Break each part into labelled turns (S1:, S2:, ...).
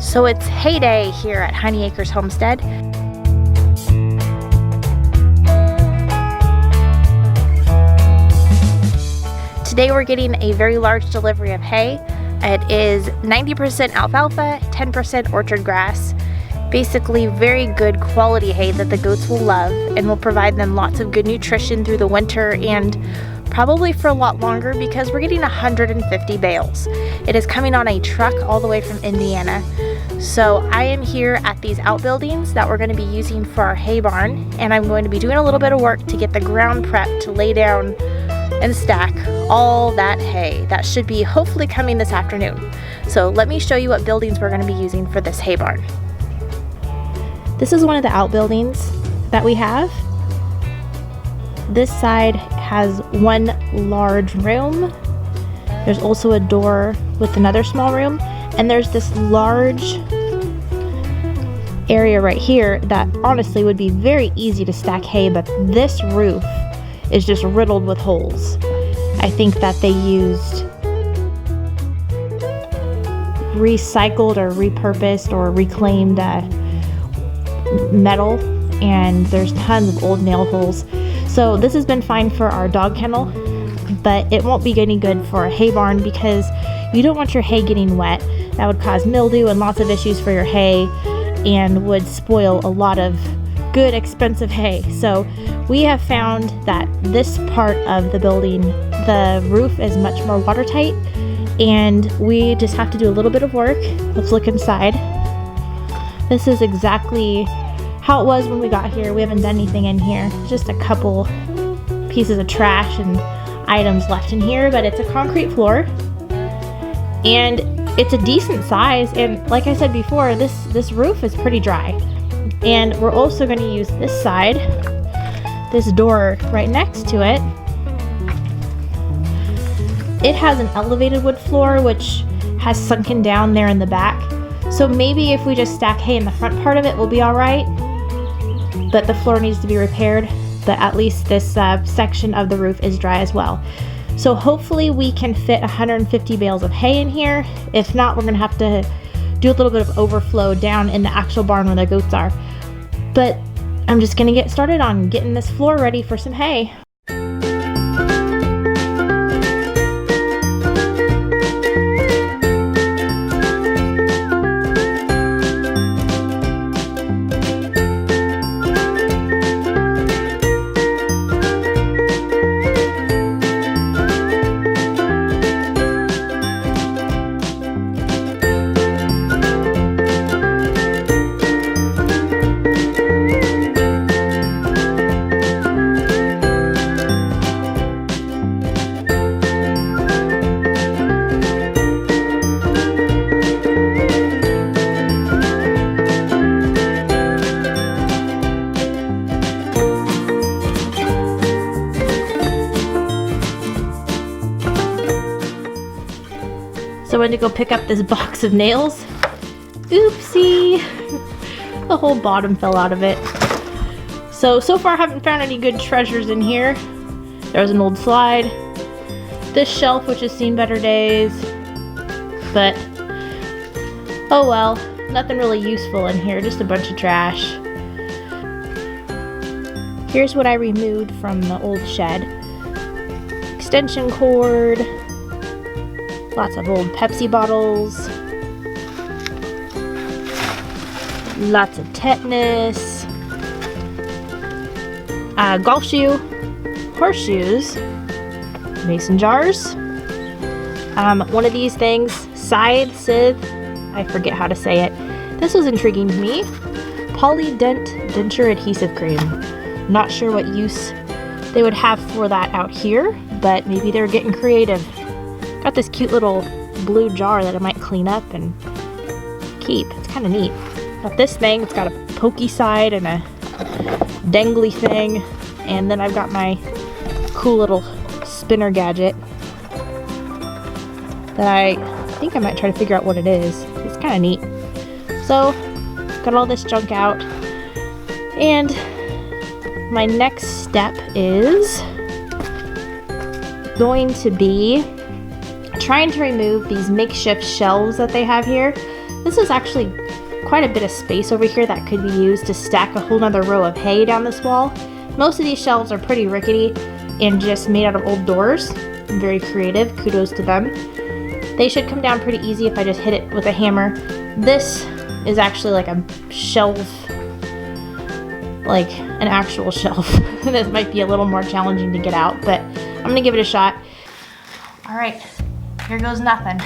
S1: So it's hay day here at Honey Acres Homestead. Today we're getting a very large delivery of hay. It is 90% alfalfa, 10% orchard grass. Basically very good quality hay that the goats will love and will provide them lots of good nutrition through the winter and probably for a lot longer because we're getting 150 bales. It is coming on a truck all the way from Indiana. So I am here at these outbuildings that we're going to be using for our hay barn, and I'm going to be doing a little bit of work to get the ground prep to lay down and stack all that hay. That should be hopefully coming this afternoon. So let me show you what buildings we're going to be using for this hay barn. This is one of the outbuildings that we have. This side has one large room. There's also a door with another small room, and there's this large area right here that honestly would be very easy to stack hay, but this roof is just riddled with holes. I think that they used recycled or repurposed or reclaimed metal, and there's tons of old nail holes. So this has been fine for our dog kennel, but it won't be any good for a hay barn because you don't want your hay getting wet. That would cause mildew and lots of issues for your hay and would spoil a lot of good expensive hay. So we have found that this part of the building, the roof is much more watertight, and we just have to do a little bit of work. Let's look inside. This is exactly how it was when we got here. We haven't done anything in here. Just a couple pieces of trash and items left in here, but it's a concrete floor and it's a decent size, and like I said before, this roof is pretty dry. And we're also going to use this side, this door right next to it. It has an elevated wood floor which has sunken down there in the back, so maybe if we just stack hay in the front part of it, we'll be all right. But the floor needs to be repaired, but at least this section of the roof is dry as well. So hopefully we can fit 150 bales of hay in here. If not, we're gonna have to do a little bit of overflow down in the actual barn where the goats are. But I'm just gonna get started on getting this floor ready for some hay. So I went to go pick up this box of nails. Oopsie! The whole bottom fell out of it. So far I haven't found any good treasures in here. There's an old slide. This shelf, which has seen better days. But, oh well. Nothing really useful in here, just a bunch of trash. Here's what I removed from the old shed. Extension cord. Lots of old Pepsi bottles, lots of tetanus, golf shoe, horseshoes, mason jars, one of these things, scythe, I forget how to say it. This was intriguing to me. Polydent denture adhesive cream. Not sure what use they would have for that out here, but maybe they're getting creative. Got this cute little blue jar that I might clean up and keep. It's kind of neat. Got this thing. It's got a pokey side and a dangly thing. And then I've got my cool little spinner gadget that I think I might try to figure out what it is. It's kind of neat. So, got all this junk out. And my next step is going to be trying to remove these makeshift shelves that they have here. This is actually quite a bit of space over here that could be used to stack a whole nother row of hay down this wall. Most of these shelves are pretty rickety and just made out of old doors. Very creative, kudos to them. They should come down pretty easy if I just hit it with a hammer. This is actually like a shelf, like an actual shelf. This might be a little more challenging to get out, but I'm gonna give it a shot. All right, here goes nothing.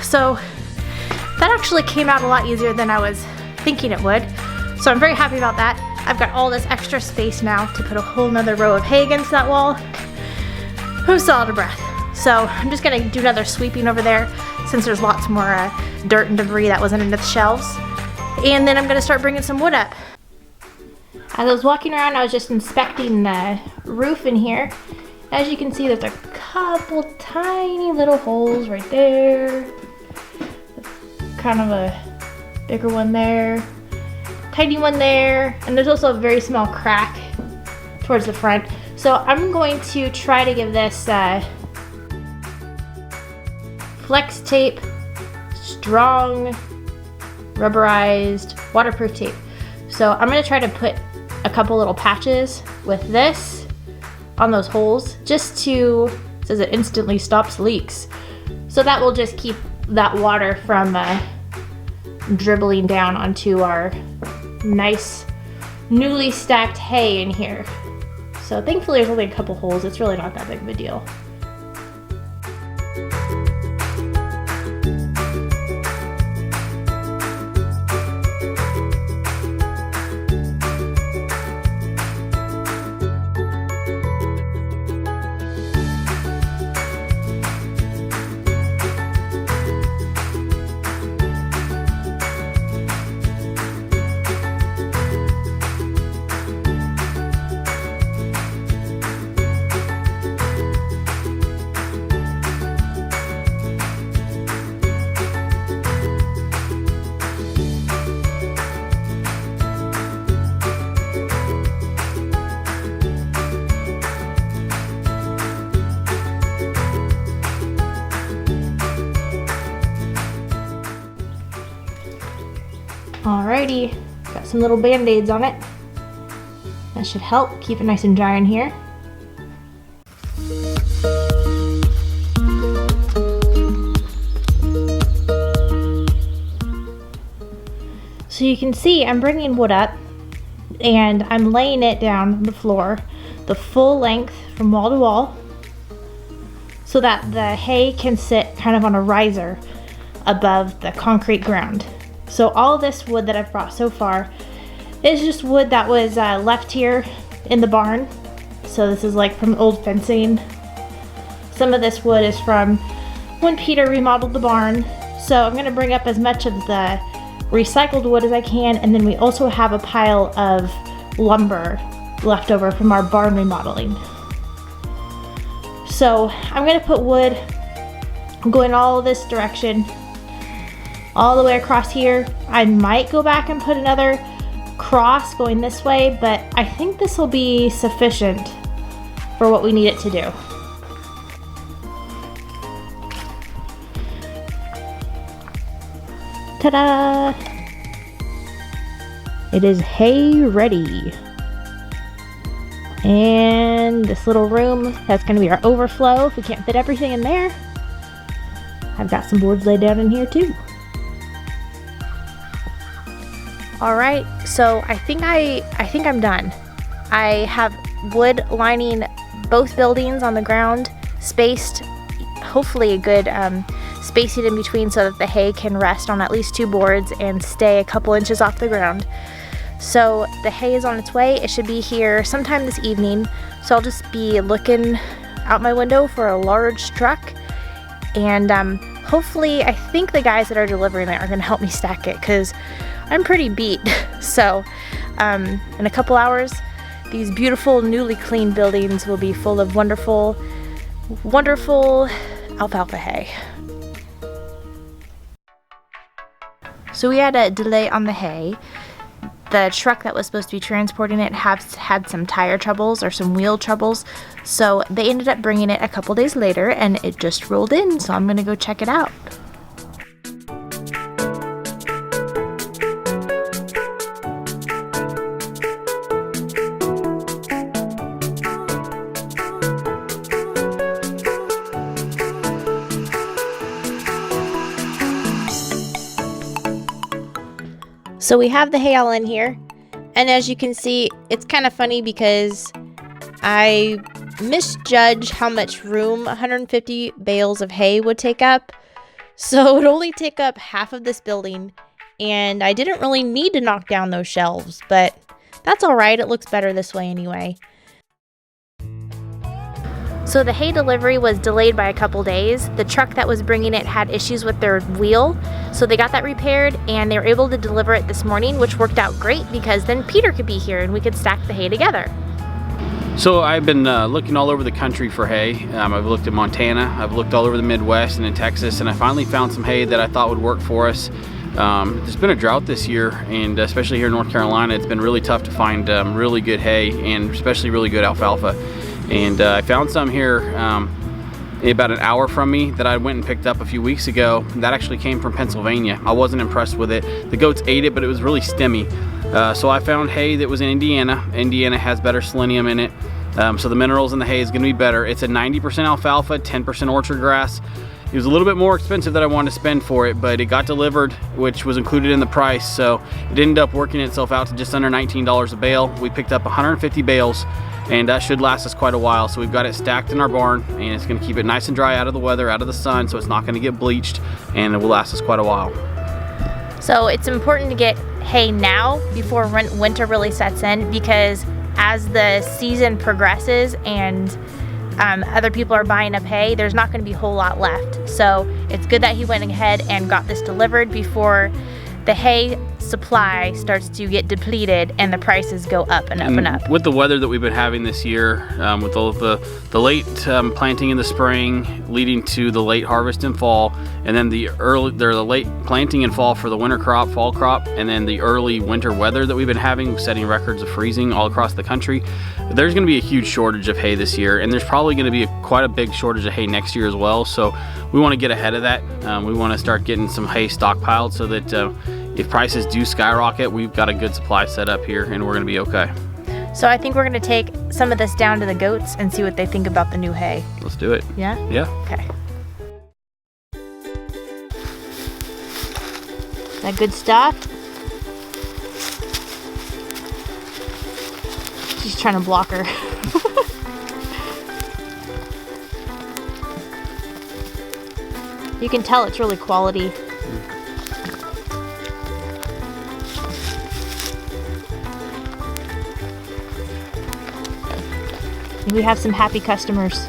S1: So that actually came out a lot easier than I was thinking it would. So I'm very happy about that. I've got all this extra space now to put a whole nother row of hay against that wall. I'm still out of breath. So I'm just gonna do another sweeping over there since there's lots more dirt and debris that wasn't in the shelves. And then I'm gonna start bringing some wood up. As I was walking around, I was just inspecting the roof in here. As you can see, there's a couple tiny little holes right there. Kind of a bigger one there, tiny one there, and there's also a very small crack towards the front. So I'm going to try to give this flex tape, strong, rubberized, waterproof tape. So I'm gonna try to put a couple little patches with this on those holes, just to, it says it instantly stops leaks. So that will just keep that water from dribbling down onto our nice newly stacked hay in here. So thankfully there's only a couple holes. It's really not that big of a deal. Alrighty, got some little band-aids on it. That should help keep it nice and dry in here. So you can see I'm bringing wood up and I'm laying it down on the floor the full length from wall to wall so that the hay can sit kind of on a riser above the concrete ground. So all this wood that I've brought so far is just wood that was left here in the barn. So this is like from old fencing. Some of this wood is from when Peter remodeled the barn. So I'm gonna bring up as much of the recycled wood as I can, and then we also have a pile of lumber left over from our barn remodeling. So I'm gonna put wood going all this direction, all the way across here. I might go back and put another cross going this way, but I think this will be sufficient for what we need it to do. Ta-da! It is hay ready. And this little room, that's going to be our overflow if we can't fit everything in there. I've got some boards laid down in here too. All right, so I think I'm done. I have wood lining both buildings on the ground, spaced, hopefully a good spacing in between so that the hay can rest on at least 2 boards and stay a couple inches off the ground. So the hay is on its way. It should be here sometime this evening. So I'll just be looking out my window for a large truck, and hopefully, I think the guys that are delivering it are going to help me stack it because I'm pretty beat. So in a couple hours, these beautiful newly cleaned buildings will be full of wonderful, wonderful alfalfa hay. So we had a delay on the hay. The truck that was supposed to be transporting it has had some tire troubles or some wheel troubles, so they ended up bringing it a couple days later and it just rolled in, so I'm gonna go check it out. So we have the hay all in here, and as you can see, it's kind of funny because I misjudged how much room 150 bales of hay would take up. So it would only take up half of this building, and I didn't really need to knock down those shelves, but that's all right. It looks better this way anyway. So the hay delivery was delayed by a couple days. The truck that was bringing it had issues with their wheel, so they got that repaired and they were able to deliver it this morning, which worked out great because then Peter could be here and we could stack the hay together.
S2: So I've been looking all over the country for hay. I've looked at Montana, I've looked all over the Midwest and in Texas, and I finally found some hay that I thought would work for us. There's been a drought this year, and especially here in North Carolina, it's been really tough to find really good hay and especially really good alfalfa. And I found some here about an hour from me that I went and picked up a few weeks ago. That actually came from Pennsylvania. I wasn't impressed with it. The goats ate it, but it was really stemmy. So I found hay that was in Indiana. Indiana has better selenium in it. So the minerals in the hay is going to be better. It's a 90% alfalfa, 10% orchard grass. It was a little bit more expensive than I wanted to spend for it, but it got delivered, which was included in the price. So it ended up working itself out to just under $19 a bale. We picked up 150 bales, and that should last us quite a while. So we've got it stacked in our barn, and it's going to keep it nice and dry out of the weather, out of the sun, so it's not going to get bleached, and it will last us quite a while.
S1: So it's important to get hay now before winter really sets in, because as the season progresses and other people are buying up hay, there's not going to be a whole lot left. So it's good that he went ahead and got this delivered before the hay supply starts to get depleted and the prices go up and up and up.
S2: With the weather that we've been having this year, with all the late planting in the spring leading to the late harvest in fall, and then the late planting in fall for the winter crop, fall crop, and then the early winter weather that we've been having, setting records of freezing all across the country, there's going to be a huge shortage of hay this year, and there's probably going to be quite a big shortage of hay next year as well. So we want to get ahead of that. We want to start getting some hay stockpiled so that if prices do skyrocket, we've got a good supply set up here and we're going to be okay.
S1: So I think we're going to take some of this down to the goats and see what they think about the new hay.
S2: Let's do it.
S1: Yeah?
S2: Yeah.
S1: Okay. That good stuff? She's trying to block her. You can tell it's really quality. We have some happy customers.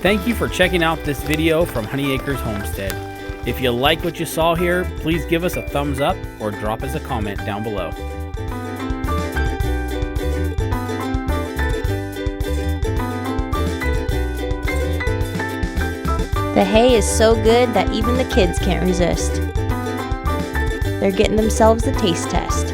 S3: Thank you for checking out this video from Honey Acres Homestead. If you like what you saw here, please give us a thumbs up or drop us a comment down below.
S1: The hay is so good that even the kids can't resist. They're getting themselves a taste test.